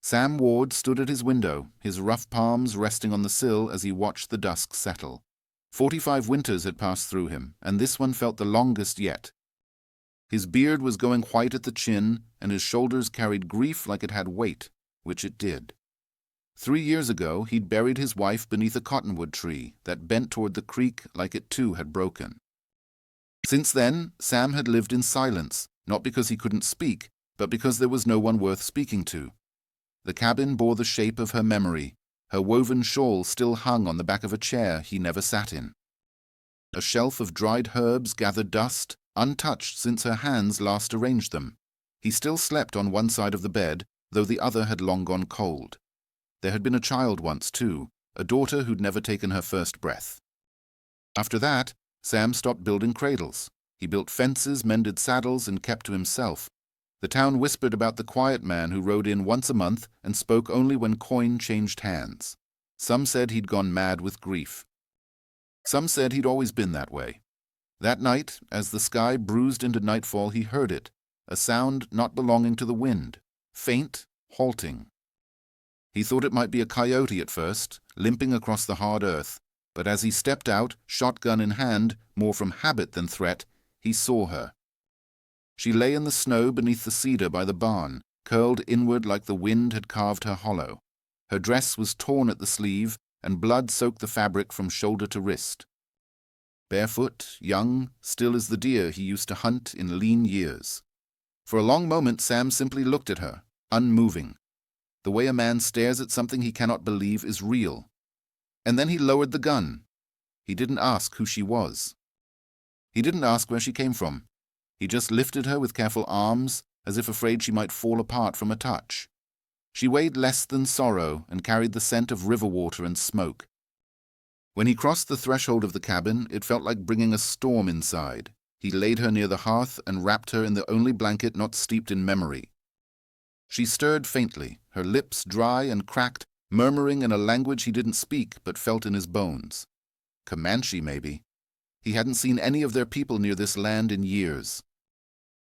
Sam Ward stood at his window, his rough palms resting on the sill as he watched the dusk settle. 45 winters had passed through him, and this one felt the longest yet. His beard was going white at the chin, and his shoulders carried grief like it had weight, which it did. 3 years ago he'd buried his wife beneath a cottonwood tree that bent toward the creek like it too had broken. Since then, Sam had lived in silence, not because he couldn't speak, but because there was no one worth speaking to. The cabin bore the shape of her memory. Her woven shawl still hung on the back of a chair he never sat in. A shelf of dried herbs gathered dust, untouched since her hands last arranged them. He still slept on one side of the bed, though the other had long gone cold. There had been a child once, too, a daughter who'd never taken her first breath. After that, Sam stopped building cradles. He built fences, mended saddles, and kept to himself. The town whispered about the quiet man who rode in once a month and spoke only when coin changed hands. Some said he'd gone mad with grief. Some said he'd always been that way. That night, as the sky bruised into nightfall, he heard it, a sound not belonging to the wind, faint, halting. He thought it might be a coyote at first, limping across the hard earth, but as he stepped out, shotgun in hand, more from habit than threat, he saw her. She lay in the snow beneath the cedar by the barn, curled inward like the wind had carved her hollow. Her dress was torn at the sleeve, and blood soaked the fabric from shoulder to wrist. Barefoot, young, still as the deer he used to hunt in lean years. For a long moment Sam simply looked at her, unmoving. The way a man stares at something he cannot believe is real. And then he lowered the gun. He didn't ask who she was. He didn't ask where she came from. He just lifted her with careful arms, as if afraid she might fall apart from a touch. She weighed less than sorrow and carried the scent of river water and smoke. When he crossed the threshold of the cabin, it felt like bringing a storm inside. He laid her near the hearth and wrapped her in the only blanket not steeped in memory. She stirred faintly, her lips dry and cracked, murmuring in a language he didn't speak but felt in his bones. Comanche, maybe. He hadn't seen any of their people near this land in years.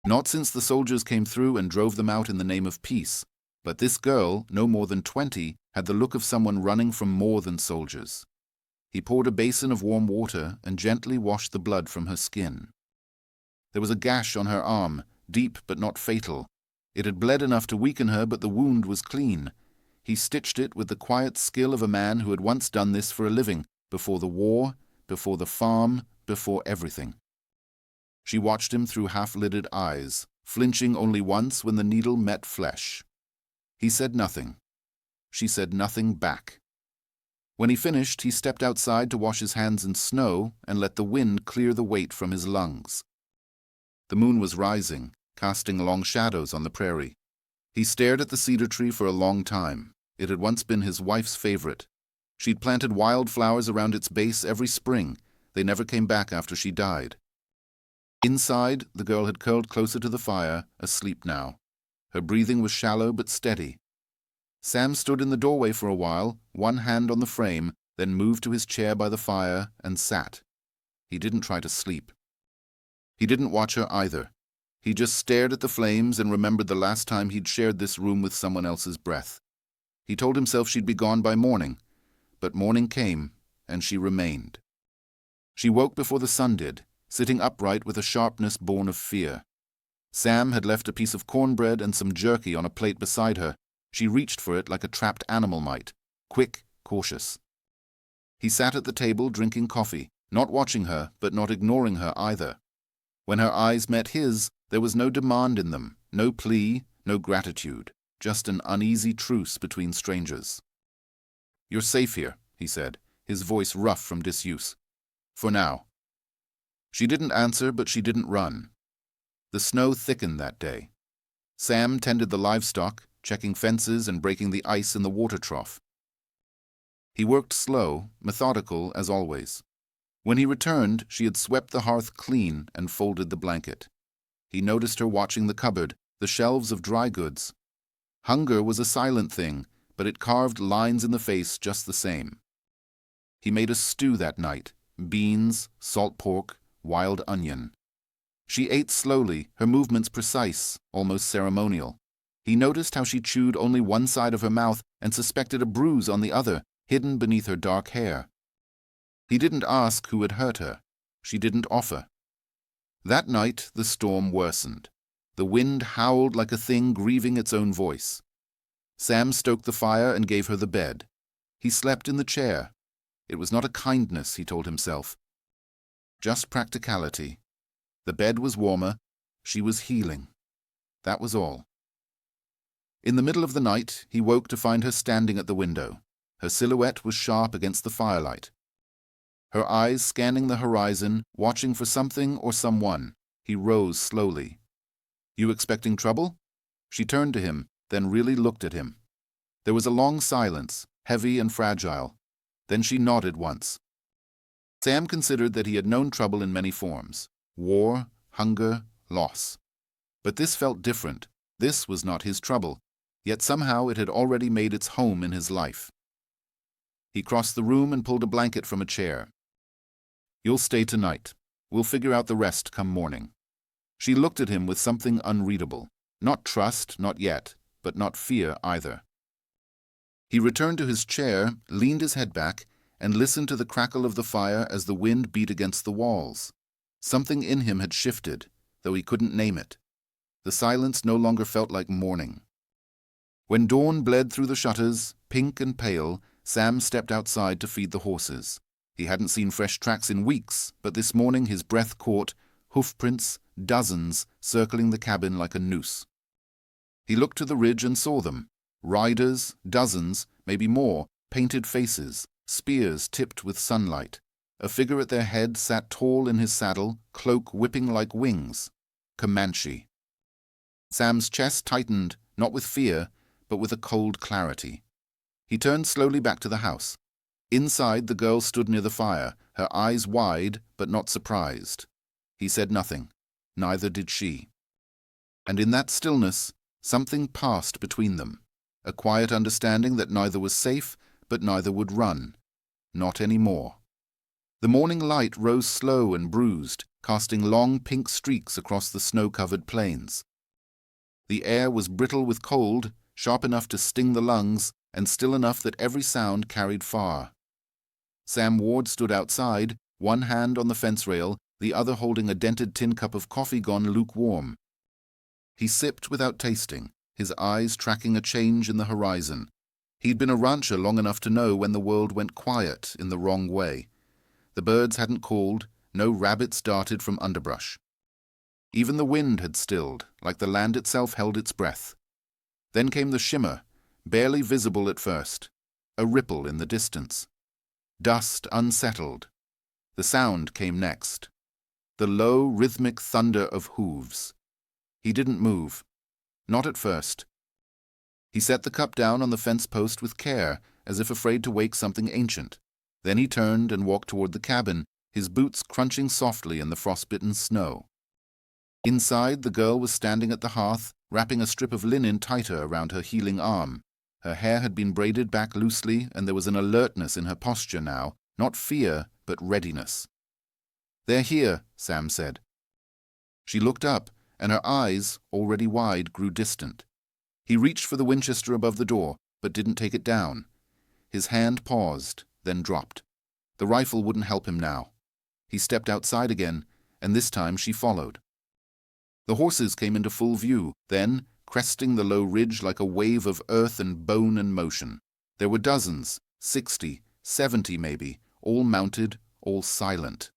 Not since the soldiers came through and drove them out in the name of peace, but this girl, no more than 20, had the look of someone running from more than soldiers. He poured a basin of warm water and gently washed the blood from her skin. There was a gash on her arm, deep but not fatal. It had bled enough to weaken her, but the wound was clean. He stitched it with the quiet skill of a man who had once done this for a living, before the war, before the farm, before everything. She watched him through half-lidded eyes, flinching only once when the needle met flesh. He said nothing. She said nothing back. When he finished, he stepped outside to wash his hands in snow and let the wind clear the weight from his lungs. The moon was rising, casting long shadows on the prairie. He stared at the cedar tree for a long time. It had once been his wife's favorite. She'd planted wildflowers around its base every spring. They never came back after she died. Inside, the girl had curled closer to the fire, asleep now. Her breathing was shallow but steady. Sam stood in the doorway for a while, one hand on the frame, then moved to his chair by the fire and sat. He didn't try to sleep. He didn't watch her either. He just stared at the flames and remembered the last time he'd shared this room with someone else's breath. He told himself she'd be gone by morning, but morning came, and she remained. She woke before the sun did, sitting upright with a sharpness born of fear. Sam had left a piece of cornbread and some jerky on a plate beside her. She reached for it like a trapped animal might, quick, cautious. He sat at the table drinking coffee, not watching her, but not ignoring her either. When her eyes met his, there was no demand in them, no plea, no gratitude, just an uneasy truce between strangers. "You're safe here," he said, his voice rough from disuse. "For now." She didn't answer, but she didn't run. The snow thickened that day. Sam tended the livestock, checking fences and breaking the ice in the water trough. He worked slow, methodical as always. When he returned, she had swept the hearth clean and folded the blanket. He noticed her watching the cupboard, the shelves of dry goods. Hunger was a silent thing, but it carved lines in the face just the same. He made a stew that night, beans, salt pork, wild onion. She ate slowly, her movements precise, almost ceremonial. He noticed how she chewed only one side of her mouth and suspected a bruise on the other, hidden beneath her dark hair. He didn't ask who had hurt her. She didn't offer. That night the storm worsened. The wind howled like a thing grieving its own voice. Sam stoked the fire and gave her the bed. He slept in the chair. It was not a kindness, he told himself. Just practicality. The bed was warmer. She was healing. That was all. In the middle of the night, he woke to find her standing at the window. Her silhouette was sharp against the firelight. Her eyes scanning the horizon, watching for something or someone. He rose slowly. "You expecting trouble?" She turned to him, then really looked at him. There was a long silence, heavy and fragile. Then she nodded once. Sam considered that he had known trouble in many forms: war, hunger, loss. But this felt different. This was not his trouble, yet somehow it had already made its home in his life. He crossed the room and pulled a blanket from a chair. "You'll stay tonight. We'll figure out the rest come morning." She looked at him with something unreadable. Not trust, not yet, but not fear either. He returned to his chair, leaned his head back, and listened to the crackle of the fire as the wind beat against the walls. Something in him had shifted, though he couldn't name it. The silence no longer felt like mourning. When dawn bled through the shutters, pink and pale, Sam stepped outside to feed the horses. He hadn't seen fresh tracks in weeks, but this morning his breath caught hoofprints, dozens, circling the cabin like a noose. He looked to the ridge and saw them. Riders, dozens, maybe more, painted faces, spears tipped with sunlight. A figure at their head sat tall in his saddle, cloak whipping like wings. Comanche. Sam's chest tightened, not with fear, but with a cold clarity. He turned slowly back to the house. Inside, the girl stood near the fire, her eyes wide, but not surprised. He said nothing. Neither did she. And in that stillness, something passed between them. A quiet understanding that neither was safe, but neither would run. Not any more. The morning light rose slow and bruised, casting long pink streaks across the snow-covered plains. The air was brittle with cold, sharp enough to sting the lungs, and still enough that every sound carried far. Sam Ward stood outside, one hand on the fence rail, the other holding a dented tin cup of coffee gone lukewarm. He sipped without tasting, his eyes tracking a change in the horizon. He'd been a rancher long enough to know when the world went quiet in the wrong way. The birds hadn't called, no rabbits darted from underbrush. Even the wind had stilled, like the land itself held its breath. Then came the shimmer, barely visible at first, a ripple in the distance. Dust unsettled. The sound came next. The low, rhythmic thunder of hooves. He didn't move. Not at first. He set the cup down on the fence post with care, as if afraid to wake something ancient. Then he turned and walked toward the cabin, his boots crunching softly in the frostbitten snow. Inside, the girl was standing at the hearth, wrapping a strip of linen tighter around her healing arm. Her hair had been braided back loosely, and there was an alertness in her posture now, not fear, but readiness. "They're here," Sam said. She looked up, and her eyes, already wide, grew distant. He reached for the Winchester above the door, but didn't take it down. His hand paused, then dropped. The rifle wouldn't help him now. He stepped outside again, and this time she followed. The horses came into full view, then, cresting the low ridge like a wave of earth and bone and motion. There were dozens, 60, 70 maybe, all mounted, all silent.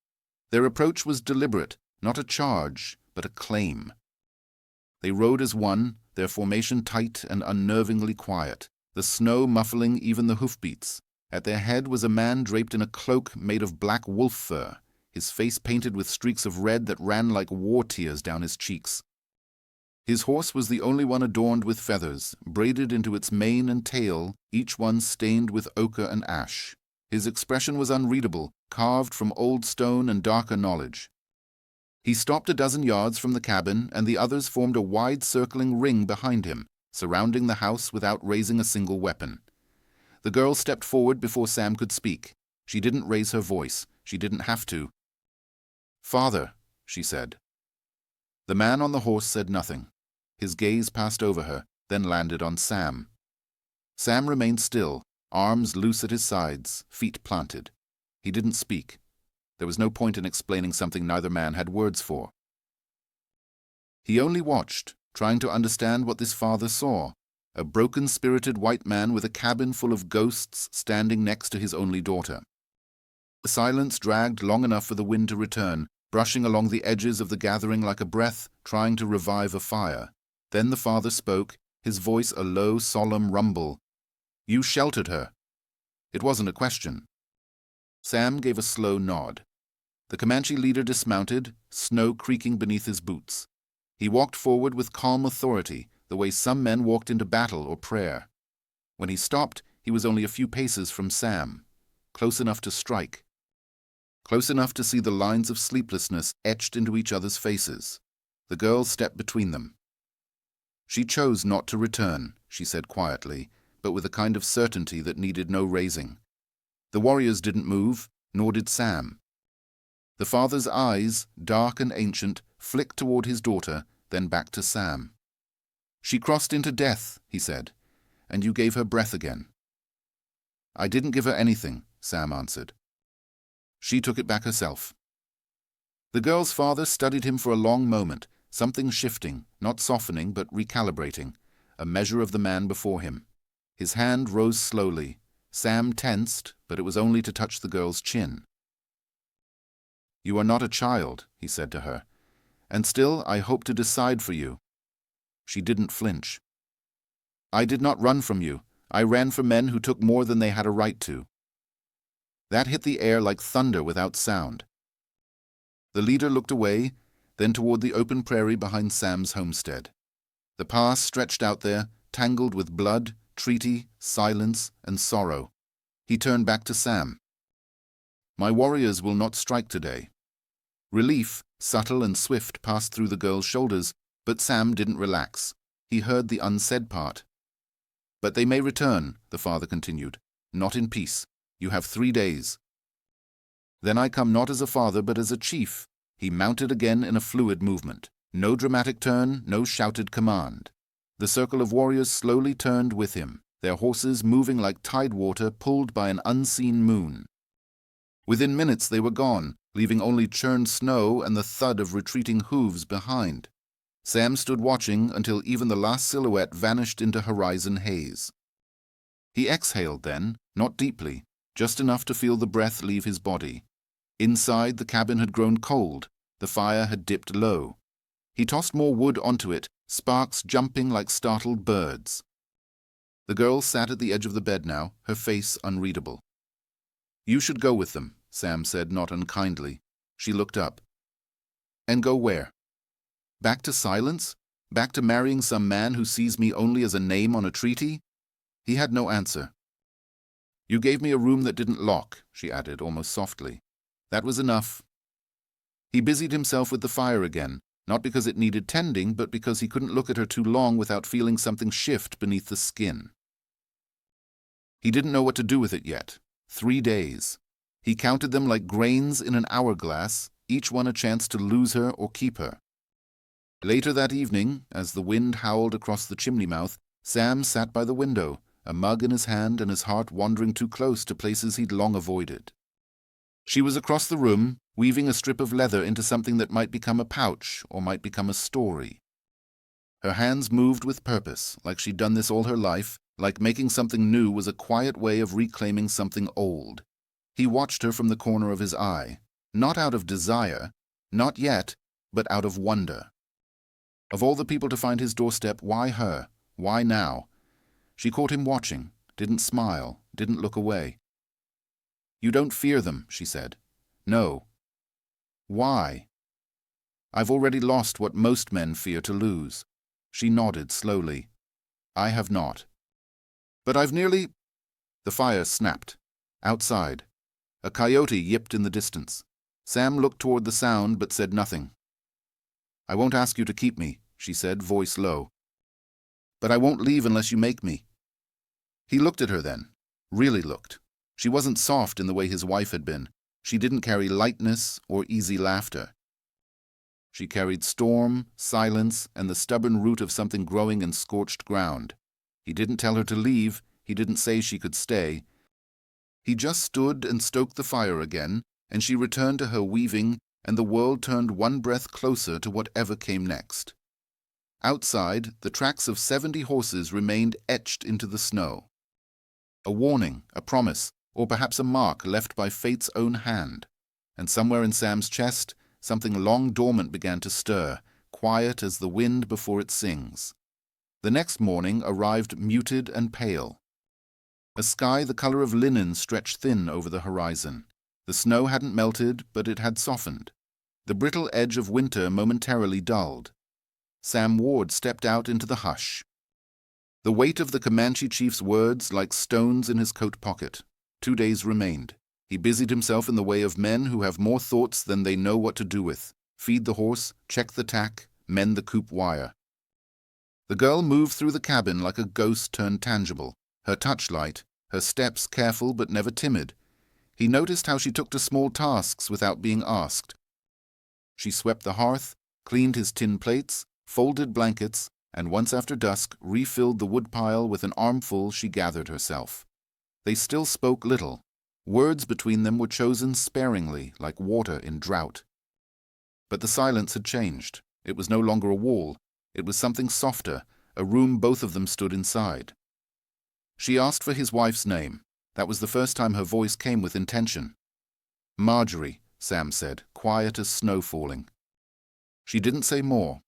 Their approach was deliberate, not a charge, but a claim. They rode as one, their formation tight and unnervingly quiet, the snow muffling even the hoofbeats. At their head was a man draped in a cloak made of black wolf fur, his face painted with streaks of red that ran like war tears down his cheeks. His horse was the only one adorned with feathers, braided into its mane and tail, each one stained with ochre and ash. His expression was unreadable, carved from old stone and darker knowledge. He stopped a dozen yards from the cabin, and the others formed a wide circling ring behind him, surrounding the house without raising a single weapon. The girl stepped forward before Sam could speak. She didn't raise her voice. She didn't have to. "Father," she said. The man on the horse said nothing. His gaze passed over her, then landed on Sam. Sam remained still, arms loose at his sides, feet planted. He didn't speak. There was no point in explaining something neither man had words for. He only watched, trying to understand what this father saw, a broken-spirited white man with a cabin full of ghosts standing next to his only daughter. The silence dragged long enough for the wind to return, brushing along the edges of the gathering like a breath trying to revive a fire. Then the father spoke, his voice a low, solemn rumble. "You sheltered her." It wasn't a question. Sam gave a slow nod. The Comanche leader dismounted, snow creaking beneath his boots. He walked forward with calm authority, the way some men walked into battle or prayer. When he stopped, he was only a few paces from Sam, close enough to strike. Close enough to see the lines of sleeplessness etched into each other's faces. The girl stepped between them. "She chose not to return," she said quietly, but with a kind of certainty that needed no raising. The warriors didn't move, nor did Sam. The father's eyes, dark and ancient, flicked toward his daughter, then back to Sam. "She crossed into death," he said, "and you gave her breath again." "I didn't give her anything," Sam answered. "She took it back herself." The girl's father studied him for a long moment, something shifting, not softening but recalibrating, a measure of the man before him. His hand rose slowly. Sam tensed, but it was only to touch the girl's chin. "You are not a child," he said to her, "and still I hope to decide for you." She didn't flinch. "I did not run from you. I ran from men who took more than they had a right to." That hit the air like thunder without sound. The leader looked away, then toward the open prairie behind Sam's homestead. The pass stretched out there, tangled with blood, treaty, silence, and sorrow. He turned back to Sam. "My warriors will not strike today." Relief, subtle and swift, passed through the girl's shoulders, but Sam didn't relax. He heard the unsaid part. "But they may return," the father continued. "Not in peace. You have 3 days." "Then I come not as a father but as a chief." He mounted again in a fluid movement. No dramatic turn, no shouted command. The circle of warriors slowly turned with him, their horses moving like tidewater pulled by an unseen moon. Within minutes they were gone, leaving only churned snow and the thud of retreating hooves behind. Sam stood watching until even the last silhouette vanished into horizon haze. He exhaled then, not deeply, just enough to feel the breath leave his body. Inside, the cabin had grown cold. The fire had dipped low. He tossed more wood onto it, sparks jumping like startled birds. The girl sat at the edge of the bed now, her face unreadable. "You should go with them," Sam said, not unkindly. She looked up. "And go where? Back to silence? Back to marrying some man who sees me only as a name on a treaty?" He had no answer. "You gave me a room that didn't lock," she added, almost softly. "That was enough." He busied himself with the fire again, not because it needed tending, but because he couldn't look at her too long without feeling something shift beneath the skin. He didn't know what to do with it yet. 3 days. He counted them like grains in an hourglass, each one a chance to lose her or keep her. Later that evening, as the wind howled across the chimney mouth, Sam sat by the window, a mug in his hand and his heart wandering too close to places he'd long avoided. She was across the room, weaving a strip of leather into something that might become a pouch or might become a story. Her hands moved with purpose, like she'd done this all her life, like making something new was a quiet way of reclaiming something old. He watched her from the corner of his eye, not out of desire, not yet, but out of wonder. Of all the people to find his doorstep, why her? Why now? She caught him watching, didn't smile, didn't look away. "You don't fear them," she said. "No." "Why?" "I've already lost what most men fear to lose." She nodded slowly. "I have not." "But I've nearly—" The fire snapped. Outside. A coyote yipped in the distance. Sam looked toward the sound but said nothing. "I won't ask you to keep me," she said, voice low. "But I won't leave unless you make me." He looked at her then. Really looked. She wasn't soft in the way his wife had been. She didn't carry lightness or easy laughter. She carried storm, silence, and the stubborn root of something growing in scorched ground. He didn't tell her to leave. He didn't say she could stay. He just stood and stoked the fire again, and she returned to her weaving, and the world turned one breath closer to whatever came next. Outside, the tracks of 70 horses remained etched into the snow. A warning, a promise, or perhaps a mark left by fate's own hand. And somewhere in Sam's chest, something long dormant began to stir, quiet as the wind before it sings. The next morning arrived muted and pale. A sky the color of linen stretched thin over the horizon. The snow hadn't melted, but it had softened. The brittle edge of winter momentarily dulled. Sam Ward stepped out into the hush. The weight of the Comanche chief's words like stones in his coat pocket. 2 days remained. He busied himself in the way of men who have more thoughts than they know what to do with. Feed the horse, check the tack, mend the coop wire. The girl moved through the cabin like a ghost turned tangible, her touch light, her steps careful but never timid. He noticed how she took to small tasks without being asked. She swept the hearth, cleaned his tin plates, folded blankets, and once after dusk refilled the woodpile with an armful she gathered herself. They still spoke little. Words between them were chosen sparingly, like water in drought. But the silence had changed. It was no longer a wall. It was something softer, a room both of them stood inside. She asked for his wife's name. That was the first time her voice came with intention. "Marjorie," Sam said, quiet as snow falling. She didn't say more.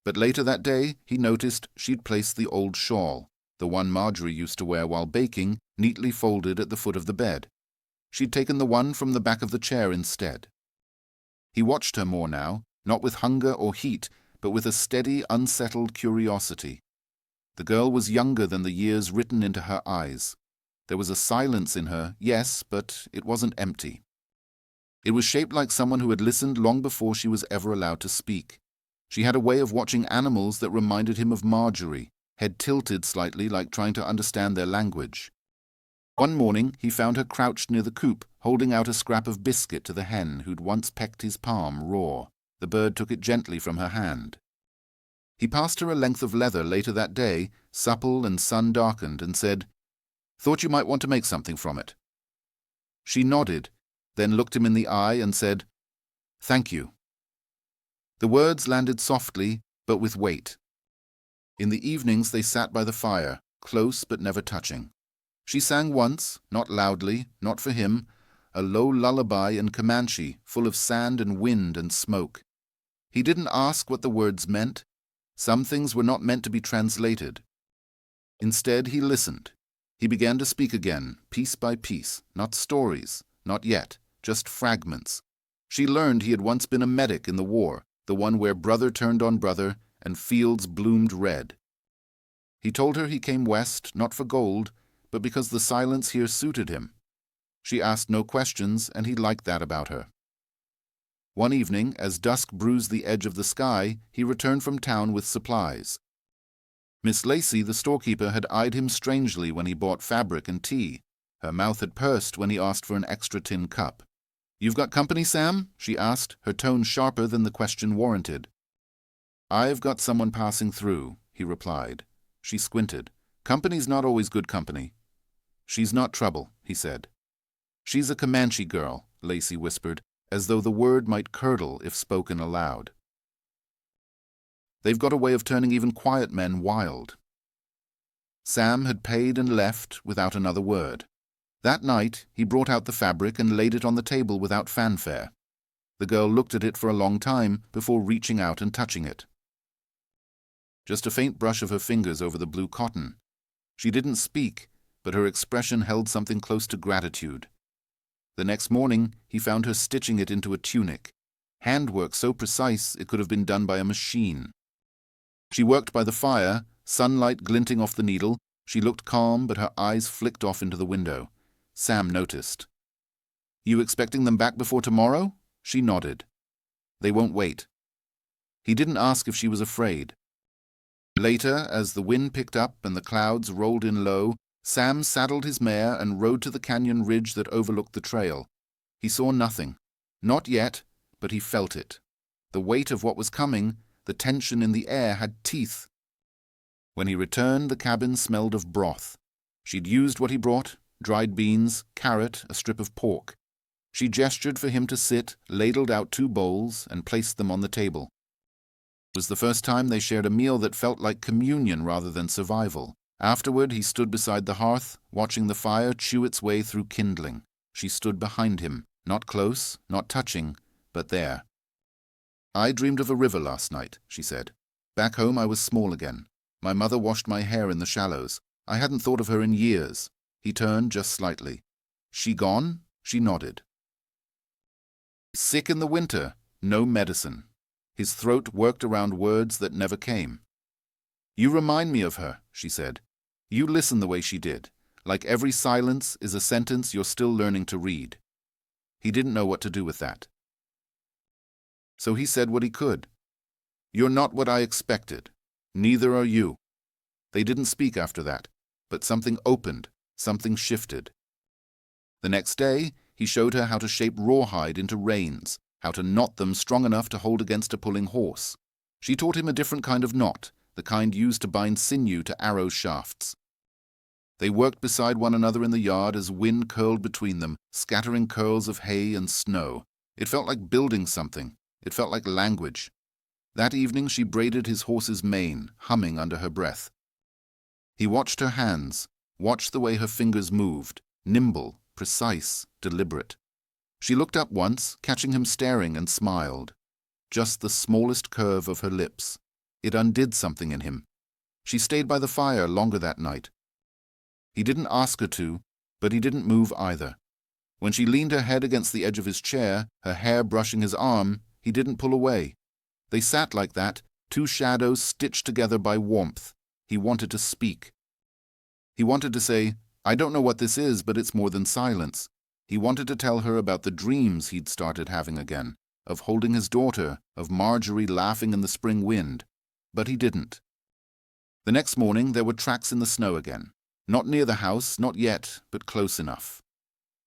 But later that day, he noticed she'd placed the old shawl, the one Marjorie used to wear while baking, neatly folded at the foot of the bed. She'd taken the one from the back of the chair instead. He watched her more now, not with hunger or heat, but with a steady, unsettled curiosity. The girl was younger than the years written into her eyes. There was a silence in her, yes, but it wasn't empty. It was shaped like someone who had listened long before she was ever allowed to speak. She had a way of watching animals that reminded him of Marjorie, head tilted slightly like trying to understand their language. One morning he found her crouched near the coop, holding out a scrap of biscuit to the hen who'd once pecked his palm raw. The bird took it gently from her hand. He passed her a length of leather later that day, supple and sun-darkened, and said, "Thought you might want to make something from it." She nodded, then looked him in the eye and said, "Thank you." The words landed softly, but with weight. In the evenings they sat by the fire, close but never touching. She sang once, not loudly, not for him, a low lullaby in Comanche, full of sand and wind and smoke. He didn't ask what the words meant. Some things were not meant to be translated. Instead, he listened. He began to speak again, piece by piece, not stories, not yet, just fragments. She learned he had once been a medic in the war, the one where brother turned on brother and fields bloomed red. He told her he came west, not for gold, but because the silence here suited him. She asked no questions, and he liked that about her. One evening, as dusk bruised the edge of the sky, he returned from town with supplies. Miss Lacey, the storekeeper, had eyed him strangely when he bought fabric and tea. Her mouth had pursed when he asked for an extra tin cup. "You've got company, Sam?" she asked, her tone sharper than the question warranted. "I've got someone passing through," he replied. She squinted. "Company's not always good company." "She's not trouble," he said. "She's a Comanche girl," Lacey whispered, as though the word might curdle if spoken aloud. "They've got a way of turning even quiet men wild." Sam had paid and left without another word. That night, he brought out the fabric and laid it on the table without fanfare. The girl looked at it for a long time before reaching out and touching it. Just a faint brush of her fingers over the blue cotton. She didn't speak, but her expression held something close to gratitude. The next morning, he found her stitching it into a tunic. Handwork so precise it could have been done by a machine. She worked by the fire, sunlight glinting off the needle. She looked calm, but her eyes flicked off into the window. Sam noticed. "You expecting them back before tomorrow?" She nodded. "They won't wait." He didn't ask if she was afraid. Later, as the wind picked up and the clouds rolled in low, Sam saddled his mare and rode to the canyon ridge that overlooked the trail. He saw nothing. Not yet, but he felt it. The weight of what was coming, the tension in the air, had teeth. When he returned, the cabin smelled of broth. She'd used what he brought: dried beans, carrot, a strip of pork. She gestured for him to sit, ladled out 2 bowls, and placed them on the table. It was the first time they shared a meal that felt like communion rather than survival. Afterward, he stood beside the hearth, watching the fire chew its way through kindling. She stood behind him, not close, not touching, but there. "I dreamed of a river last night," she said. "Back home I was small again. My mother washed my hair in the shallows. I hadn't thought of her in years." He turned just slightly. "She gone?" She nodded. "Sick in the winter, no medicine." His throat worked around words that never came. "You remind me of her," she said. "You listen the way she did. Like every silence is a sentence you're still learning to read." He didn't know what to do with that. So he said what he could. "You're not what I expected. Neither are you." They didn't speak after that, but something opened, something shifted. The next day, he showed her how to shape rawhide into reins, how to knot them strong enough to hold against a pulling horse. She taught him a different kind of knot, the kind used to bind sinew to arrow shafts. They worked beside one another in the yard as wind curled between them, scattering curls of hay and snow. It felt like building something. It felt like language. That evening she braided his horse's mane, humming under her breath. He watched her hands, watched the way her fingers moved, nimble, precise, deliberate. She looked up once, catching him staring, and smiled. Just the smallest curve of her lips. It undid something in him. She stayed by the fire longer that night. He didn't ask her to, but he didn't move either. When she leaned her head against the edge of his chair, her hair brushing his arm, he didn't pull away. They sat like that, 2 shadows stitched together by warmth. He wanted to speak. He wanted to say, "I don't know what this is, but it's more than silence." He wanted to tell her about the dreams he'd started having again, of holding his daughter, of Marjorie laughing in the spring wind. But he didn't. The next morning there were tracks in the snow again. Not near the house, not yet, but close enough.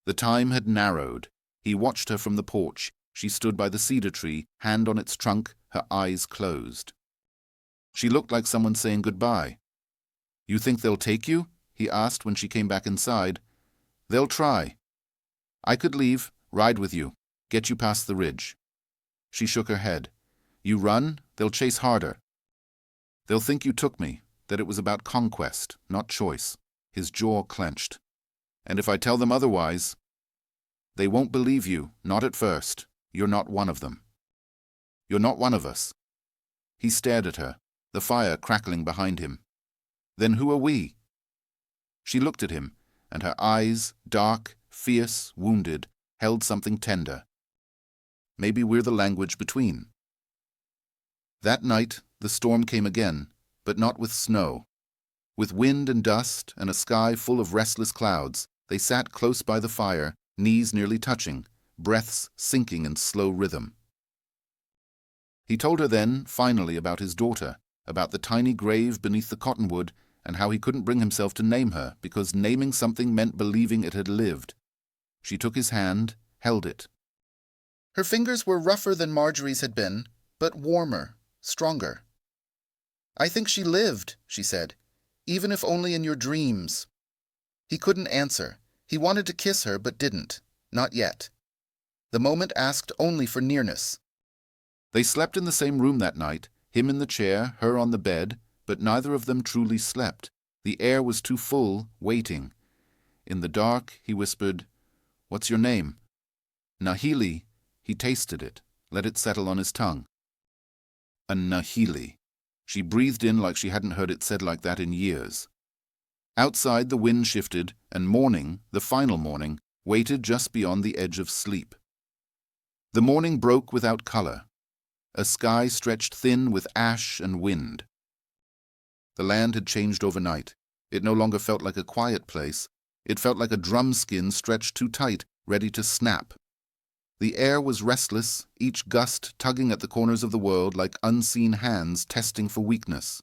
The time had narrowed. He watched her from the porch. She stood by the cedar tree, hand on its trunk, her eyes closed. She looked like someone saying goodbye. "You think they'll take you?" he asked when she came back inside. "They'll try. I could leave, ride with you, get you past the ridge." She shook her head. "You run, they'll chase harder. They'll think you took me, that it was about conquest, not choice." His jaw clenched. "And if I tell them otherwise, they won't believe you, not at first. You're not one of them. You're not one of us." He stared at her, the fire crackling behind him. "Then who are we?" She looked at him, and her eyes, dark, fierce, wounded, held something tender. "Maybe we're the language between." That night, the storm came again, but not with snow. With wind and dust and a sky full of restless clouds, they sat close by the fire, knees nearly touching, breaths sinking in slow rhythm. He told her then, finally, about his daughter, about the tiny grave beneath the cottonwood, and how he couldn't bring himself to name her, because naming something meant believing it had lived. She took his hand, held it. Her fingers were rougher than Marjorie's had been, but warmer, stronger. "I think she lived," she said, "even if only in your dreams." He couldn't answer. He wanted to kiss her, but didn't. Not yet. The moment asked only for nearness. They slept in the same room that night, him in the chair, her on the bed, but neither of them truly slept. The air was too full, waiting. In the dark, he whispered, "What's your name?" "Nahili." He tasted it, let it settle on his tongue. A Nahili. She breathed in like she hadn't heard it said like that in years. Outside the wind shifted, and morning, the final morning, waited just beyond the edge of sleep. The morning broke without color. A sky stretched thin with ash and wind. The land had changed overnight. It no longer felt like a quiet place. It felt like a drum skin stretched too tight, ready to snap. The air was restless, each gust tugging at the corners of the world like unseen hands testing for weakness.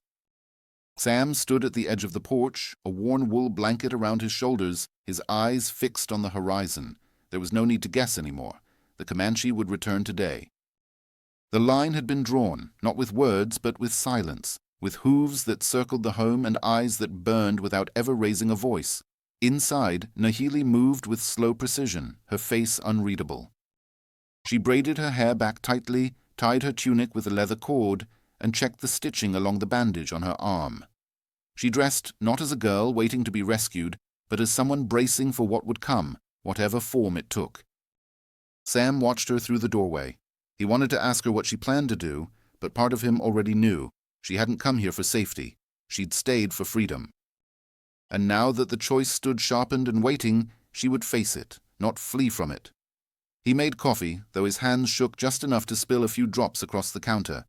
Sam stood at the edge of the porch, a worn wool blanket around his shoulders, his eyes fixed on the horizon. There was no need to guess anymore. The Comanche would return today. The line had been drawn, not with words, but with silence, with hooves that circled the home and eyes that burned without ever raising a voice. Inside, Nahili moved with slow precision, her face unreadable. She braided her hair back tightly, tied her tunic with a leather cord, and checked the stitching along the bandage on her arm. She dressed not as a girl waiting to be rescued, but as someone bracing for what would come, whatever form it took. Sam watched her through the doorway. He wanted to ask her what she planned to do, but part of him already knew. She hadn't come here for safety. She'd stayed for freedom. And now that the choice stood sharpened and waiting, she would face it, not flee from it. He made coffee, though his hands shook just enough to spill a few drops across the counter.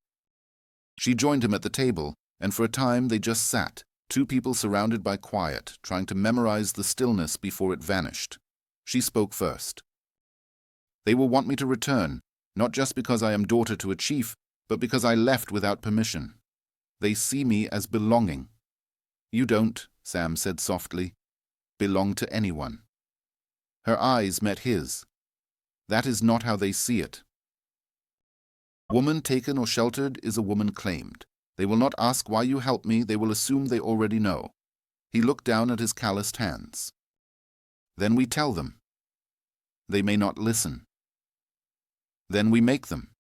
She joined him at the table, and for a time they just sat, two people surrounded by quiet, trying to memorize the stillness before it vanished. She spoke first. "They will want me to return, not just because I am daughter to a chief, but because I left without permission. They see me as belonging." "You don't," Sam said softly, "belong to anyone." Her eyes met his. "That is not how they see it. Woman taken or sheltered is a woman claimed. They will not ask why you help me, they will assume they already know." He looked down at his calloused hands. "Then we tell them. They may not listen. Then we make them."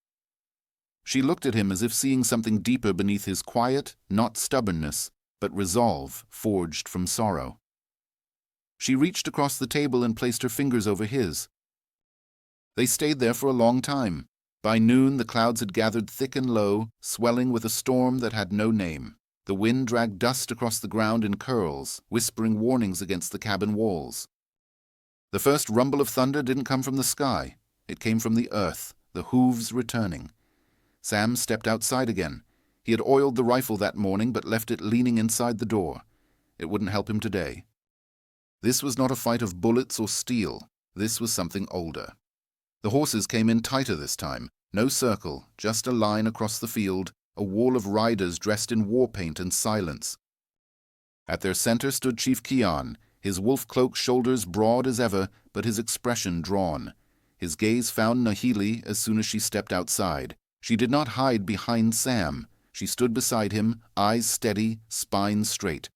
She looked at him as if seeing something deeper beneath his quiet, not stubbornness, but resolve forged from sorrow. She reached across the table and placed her fingers over his. They stayed there for a long time. By noon the clouds had gathered thick and low, swelling with a storm that had no name. The wind dragged dust across the ground in curls, whispering warnings against the cabin walls. The first rumble of thunder didn't come from the sky. It came from the earth, the hooves returning. Sam stepped outside again. He had oiled the rifle that morning but left it leaning inside the door. It wouldn't help him today. This was not a fight of bullets or steel. This was something older. The horses came in tighter this time. No circle, just a line across the field, a wall of riders dressed in war paint and silence. At their center stood Chief Kian, his wolf-cloaked shoulders broad as ever, but his expression drawn. His gaze found Nahili as soon as she stepped outside. She did not hide behind Sam. She stood beside him, eyes steady, spine straight.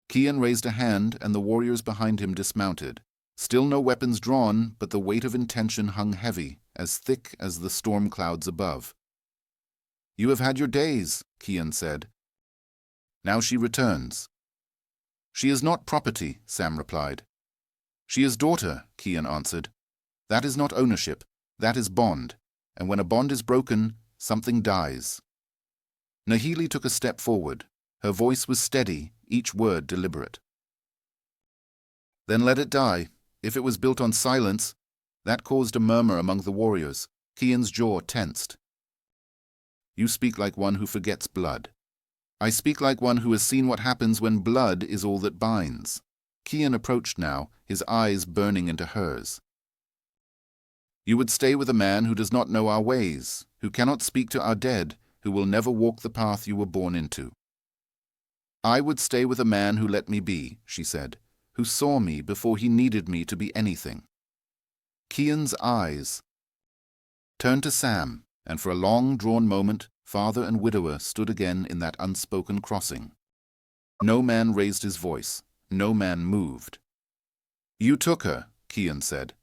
Kian raised a hand, and the warriors behind him dismounted. Still no weapons drawn, but the weight of intention hung heavy, as thick as the storm clouds above. "You have had your days," Kian said. "Now she returns." "She is not property," Sam replied. "She is daughter," Kian answered. "That is not ownership, that is bond, and when a bond is broken, something dies." Nahili took a step forward. Her voice was steady, each word deliberate. "Then let it die. If it was built on silence," that caused a murmur among the warriors. Kian's jaw tensed. "You speak like one who forgets blood." "I speak like one who has seen what happens when blood is all that binds." Kian approached now, his eyes burning into hers. "You would stay with a man who does not know our ways, who cannot speak to our dead, who will never walk the path you were born into." "I would stay with a man who let me be," she said, "who saw me before he needed me to be anything." Kian's eyes turned to Sam, and for a long, drawn moment, father and widower stood again in that unspoken crossing. No man raised his voice. No man moved. "You took her," Kian said.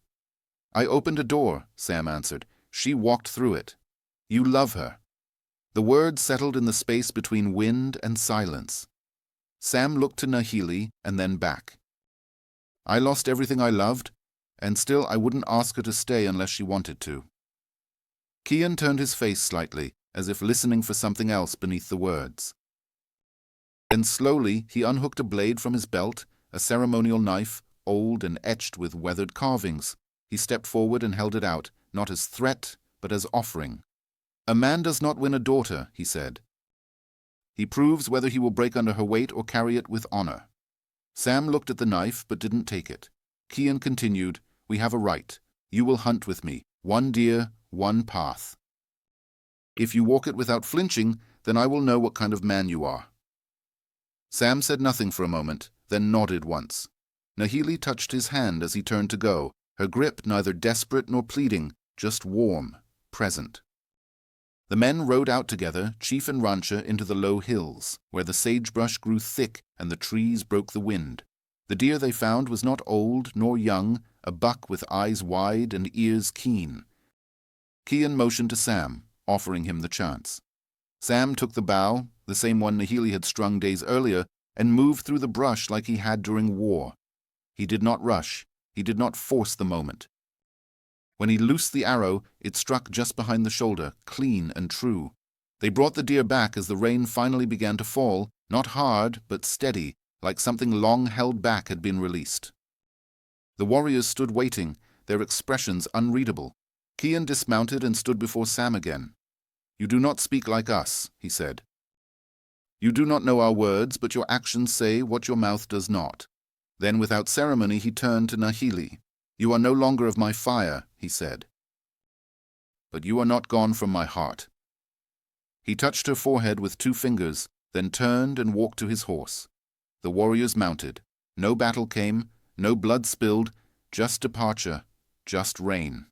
"I opened a door," Sam answered. "She walked through it. You love her." The words settled in the space between wind and silence. Sam looked to Nahili and then back. "I lost everything I loved, and still I wouldn't ask her to stay unless she wanted to." Kian turned his face slightly, as if listening for something else beneath the words. Then slowly he unhooked a blade from his belt, a ceremonial knife, old and etched with weathered carvings. He stepped forward and held it out, not as threat, but as offering. "A man does not win a daughter," he said. "He proves whether he will break under her weight or carry it with honor." Sam looked at the knife but didn't take it. Kian continued, "We have a right. You will hunt with me. One deer, one path. If you walk it without flinching, then I will know what kind of man you are." Sam said nothing for a moment, then nodded once. Nahili touched his hand as he turned to go, her grip neither desperate nor pleading, just warm, present. The men rode out together, chief and rancher, into the low hills, where the sagebrush grew thick and the trees broke the wind. The deer they found was not old nor young, a buck with eyes wide and ears keen. Kian motioned to Sam, offering him the chance. Sam took the bow, the same one Nahili had strung days earlier, and moved through the brush like he had during war. He did not rush. He did not force the moment. When he loosed the arrow, it struck just behind the shoulder, clean and true. They brought the deer back as the rain finally began to fall, not hard, but steady, like something long held back had been released. The warriors stood waiting, their expressions unreadable. Kian dismounted and stood before Sam again. "You do not speak like us," he said. "You do not know our words, but your actions say what your mouth does not." Then without ceremony he turned to Nahili. "You are no longer of my fire," he said. "But you are not gone from my heart." He touched her forehead with 2 fingers, then turned and walked to his horse. The warriors mounted. No battle came, no blood spilled, just departure, just rain.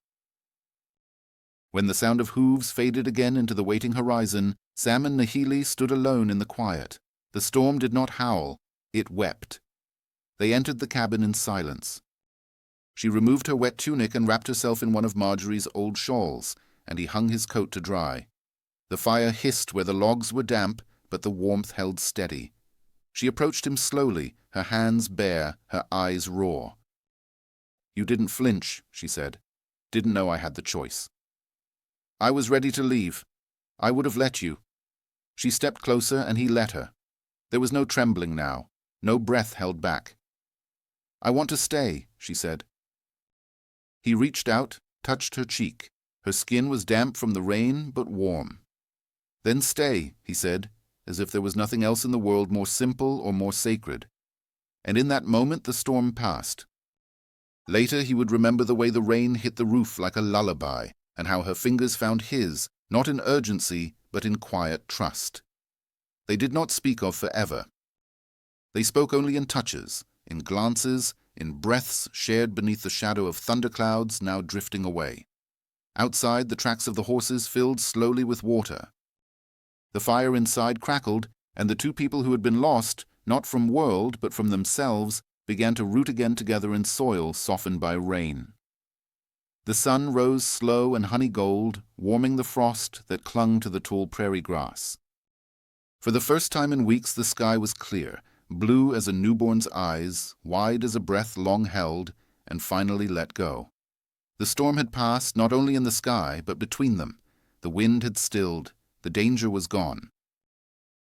When the sound of hooves faded again into the waiting horizon, Sam and Nahili stood alone in the quiet. The storm did not howl, it wept. They entered the cabin in silence. She removed her wet tunic and wrapped herself in one of Marjorie's old shawls, and he hung his coat to dry. The fire hissed where the logs were damp, but the warmth held steady. She approached him slowly, her hands bare, her eyes raw. "You didn't flinch," she said. "Didn't know I had the choice." "I was ready to leave. I would have let you." She stepped closer and he let her. There was no trembling now, no breath held back. "I want to stay," she said. He reached out, touched her cheek. Her skin was damp from the rain, but warm. "Then stay," he said, as if there was nothing else in the world more simple or more sacred. And in that moment the storm passed. Later he would remember the way the rain hit the roof like a lullaby, and how her fingers found his, not in urgency, but in quiet trust. They did not speak of forever. They spoke only in touches, in glances, in breaths shared beneath the shadow of thunderclouds now drifting away. Outside, the tracks of the horses filled slowly with water. The fire inside crackled, and the 2 people who had been lost, not from world but from themselves, began to root again together in soil softened by rain. The sun rose slow and honey gold, warming the frost that clung to the tall prairie grass. For the first time in weeks the sky was clear, blue as a newborn's eyes, wide as a breath long held, and finally let go. The storm had passed not only in the sky, but between them. The wind had stilled. The danger was gone.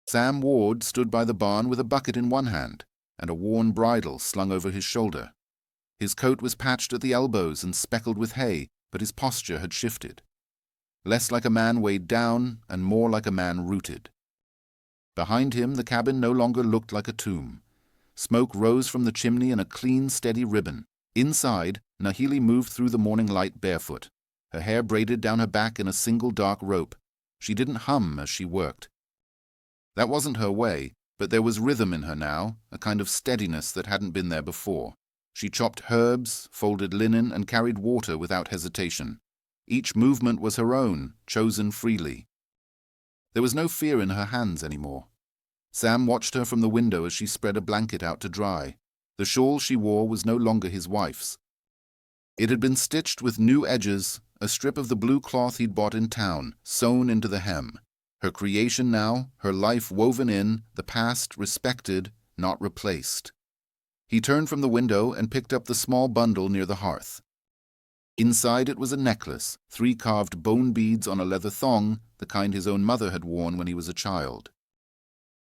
Sam Ward stood by the barn with a bucket in one hand and a worn bridle slung over his shoulder. His coat was patched at the elbows and speckled with hay, but his posture had shifted. Less like a man weighed down and more like a man rooted. Behind him the cabin no longer looked like a tomb. Smoke rose from the chimney in a clean, steady ribbon. Inside, Nahili moved through the morning light barefoot, her hair braided down her back in a single dark rope. She didn't hum as she worked. That wasn't her way, but there was rhythm in her now, a kind of steadiness that hadn't been there before. She chopped herbs, folded linen, and carried water without hesitation. Each movement was her own, chosen freely. There was no fear in her hands anymore. Sam watched her from the window as she spread a blanket out to dry. The shawl she wore was no longer his wife's. It had been stitched with new edges, a strip of the blue cloth he'd bought in town, sewn into the hem. Her creation now, her life woven in, the past respected, not replaced. He turned from the window and picked up the small bundle near the hearth. Inside it was a necklace, 3 carved bone beads on a leather thong, the kind his own mother had worn when he was a child.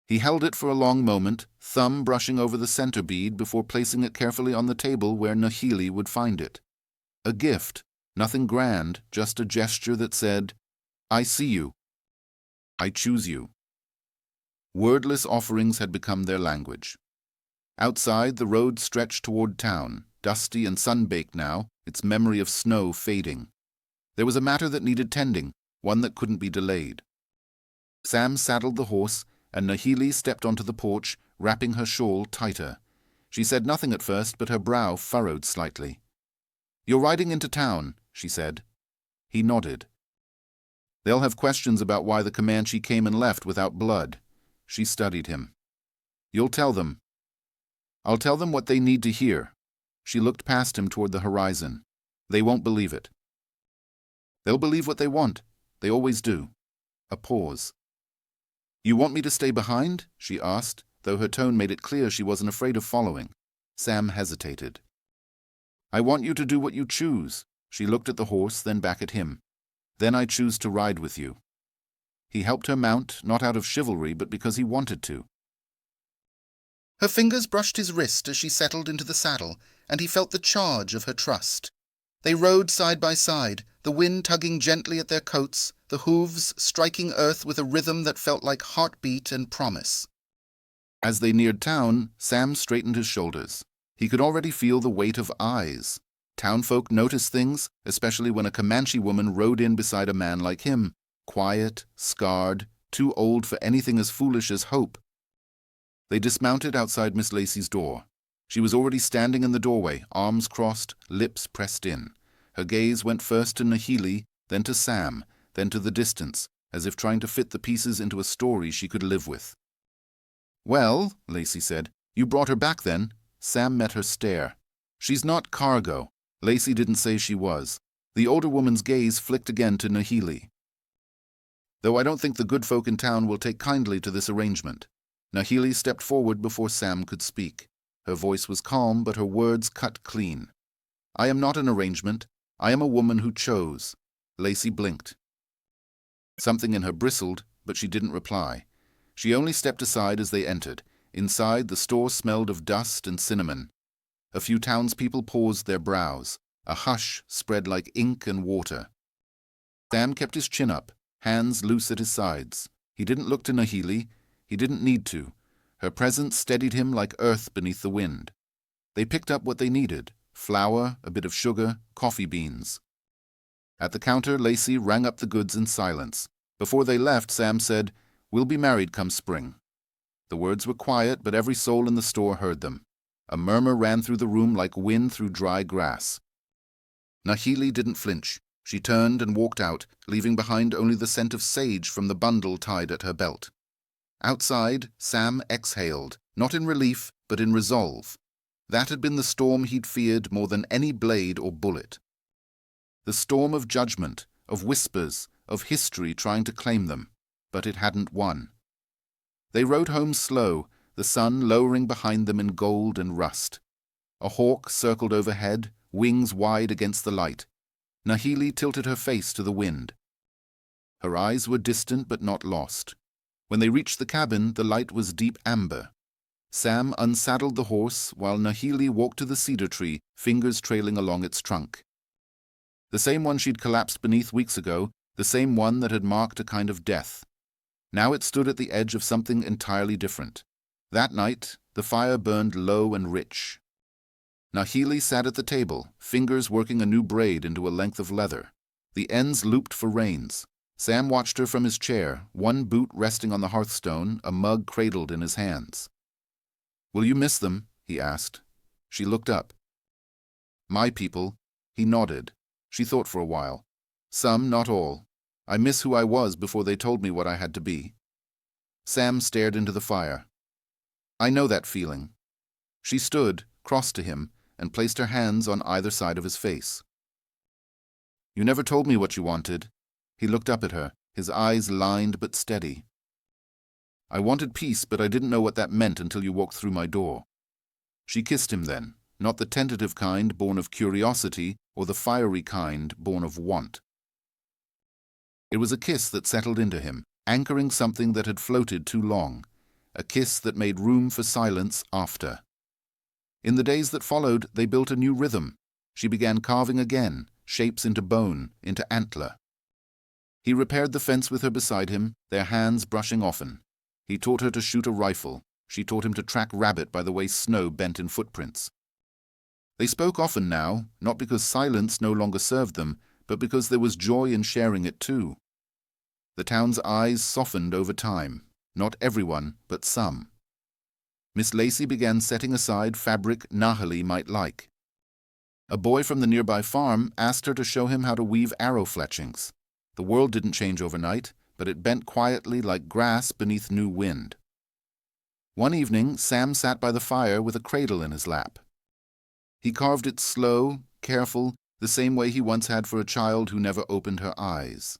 He held it for a long moment, thumb brushing over the center bead before placing it carefully on the table where Nahili would find it. A gift, nothing grand, just a gesture that said, "I see you. I choose you." Wordless offerings had become their language. Outside, the road stretched toward town, dusty and sun-baked now, its memory of snow fading. There was a matter that needed tending, one that couldn't be delayed. Sam saddled the horse, and Nahili stepped onto the porch, wrapping her shawl tighter. She said nothing at first, but her brow furrowed slightly. "You're riding into town," she said. He nodded. They'll have questions about why the Comanche came and left without blood. She studied him. You'll tell them. I'll tell them what they need to hear. She looked past him toward the horizon. They won't believe it. They'll believe what they want. They always do. A pause. You want me to stay behind? She asked, though her tone made it clear she wasn't afraid of following. Sam hesitated. I want you to do what you choose. She looked at the horse, then back at him. Then I choose to ride with you. He helped her mount, not out of chivalry, but because he wanted to. Her fingers brushed his wrist as she settled into the saddle, and he felt the charge of her trust. They rode side by side, the wind tugging gently at their coats, the hooves striking earth with a rhythm that felt like heartbeat and promise. As they neared town, Sam straightened his shoulders. He could already feel the weight of eyes. Townfolk noticed things, especially when a Comanche woman rode in beside a man like him, quiet, scarred, too old for anything as foolish as hope. They dismounted outside Miss Lacey's door. She was already standing in the doorway, arms crossed, lips pressed in. Her gaze went first to Nahili, then to Sam, then to the distance, as if trying to fit the pieces into a story she could live with. Well, Lacey said, you brought her back then? Sam met her stare. She's not cargo. Lacey didn't say she was. The older woman's gaze flicked again to Nahili. Though I don't think the good folk in town will take kindly to this arrangement. Nahili stepped forward before Sam could speak. Her voice was calm, but her words cut clean. I am not an arrangement. I am a woman who chose. Lacey blinked. Something in her bristled, but she didn't reply. She only stepped aside as they entered. Inside, the store smelled of dust and cinnamon. A few townspeople paused their brows. A hush spread like ink and water. Sam kept his chin up, hands loose at his sides. He didn't look to Nahili. He didn't need to. Her presence steadied him like earth beneath the wind. They picked up what they needed: flour, a bit of sugar, coffee beans. At the counter, Lacey rang up the goods in silence. Before they left, Sam said, "We'll be married come spring." The words were quiet, but every soul in the store heard them. A murmur ran through the room like wind through dry grass. Nahili didn't flinch. She turned and walked out, leaving behind only the scent of sage from the bundle tied at her belt. Outside, Sam exhaled, not in relief, but in resolve. That had been the storm he'd feared more than any blade or bullet. The storm of judgment, of whispers, of history trying to claim them, but it hadn't won. They rode home slow, the sun lowering behind them in gold and rust. A hawk circled overhead, wings wide against the light. Nahili tilted her face to the wind. Her eyes were distant but not lost. When they reached the cabin, the light was deep amber. Sam unsaddled the horse while Nahili walked to the cedar tree, fingers trailing along its trunk. The same one she'd collapsed beneath weeks ago, the same one that had marked a kind of death. Now it stood at the edge of something entirely different. That night, the fire burned low and rich. Nahili sat at the table, fingers working a new braid into a length of leather. The ends looped for reins. Sam watched her from his chair, one boot resting on the hearthstone, a mug cradled in his hands. "Will you miss them?" he asked. She looked up. "My people." He nodded. She thought for a while. "Some, not all. I miss who I was before they told me what I had to be." Sam stared into the fire. "I know that feeling." She stood, crossed to him, and placed her hands on either side of his face. "You never told me what you wanted." He looked up at her, his eyes lined but steady. "I wanted peace, but I didn't know what that meant until you walked through my door." She kissed him then, not the tentative kind born of curiosity or the fiery kind born of want. It was a kiss that settled into him, anchoring something that had floated too long, a kiss that made room for silence after. In the days that followed, they built a new rhythm. She began carving again, shapes into bone, into antler. He repaired the fence with her beside him, their hands brushing often. He taught her to shoot a rifle. She taught him to track rabbit by the way snow bent in footprints. They spoke often now, not because silence no longer served them, but because there was joy in sharing it too. The town's eyes softened over time. Not everyone, but some. Miss Lacey began setting aside fabric Nahili might like. A boy from the nearby farm asked her to show him how to weave arrow fletchings. The world didn't change overnight, but it bent quietly like grass beneath new wind. One evening, Sam sat by the fire with a cradle in his lap. He carved it slow, careful, the same way he once had for a child who never opened her eyes.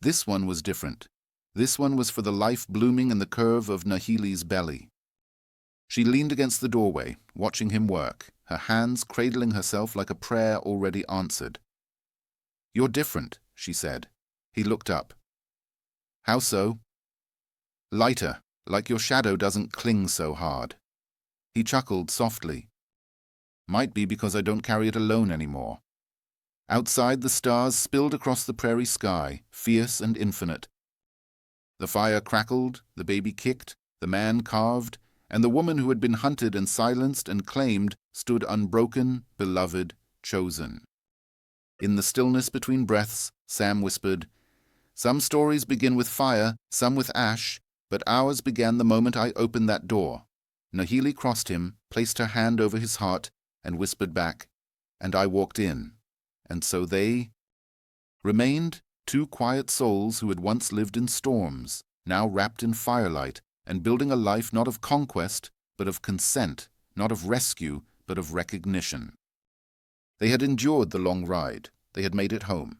This one was different. This one was for the life blooming in the curve of Nahili's belly. She leaned against the doorway, watching him work, her hands cradling herself like a prayer already answered. "You're different," she said. He looked up. "How so?" "Lighter, like your shadow doesn't cling so hard." He chuckled softly. "Might be because I don't carry it alone anymore." Outside, the stars spilled across the prairie sky, fierce and infinite. The fire crackled, the baby kicked, the man carved, and the woman who had been hunted and silenced and claimed stood unbroken, beloved, chosen. In the stillness between breaths, Sam whispered, "Some stories begin with fire, some with ash, but ours began the moment I opened that door." Nahili crossed him, placed her hand over his heart, and whispered back, "And I walked in." And so they remained, two quiet souls who had once lived in storms, now wrapped in firelight, and building a life not of conquest, but of consent, not of rescue, but of recognition. They had endured the long ride. They had made it home.